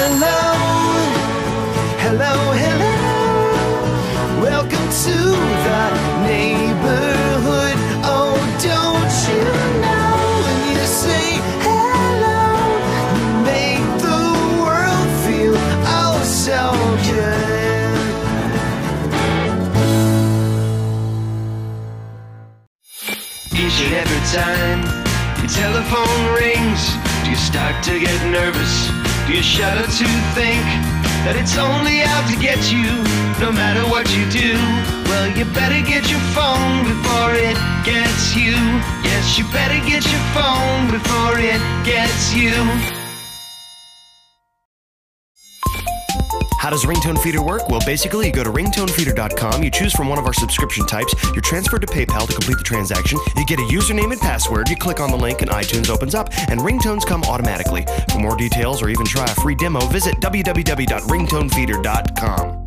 hello, hello, hello. Welcome to the neighborhood. Oh, don't you know when you say hello, you make the world feel oh so good. Each and every time your telephone rings, do you start to get nervous? Do you shudder to think that it's only out to get you, no matter what you do? Well, you better get your phone before it gets you. Yes, you better get your phone before it gets you. How does RingtoneFeeder work? Well, basically, you go to ringtonefeeder.com, you choose from one of our subscription types, you're transferred to PayPal to complete the transaction, you get a username and password, you click on the link and iTunes opens up, and ringtones come automatically. For more details or even try a free demo, visit www.ringtonefeeder.com.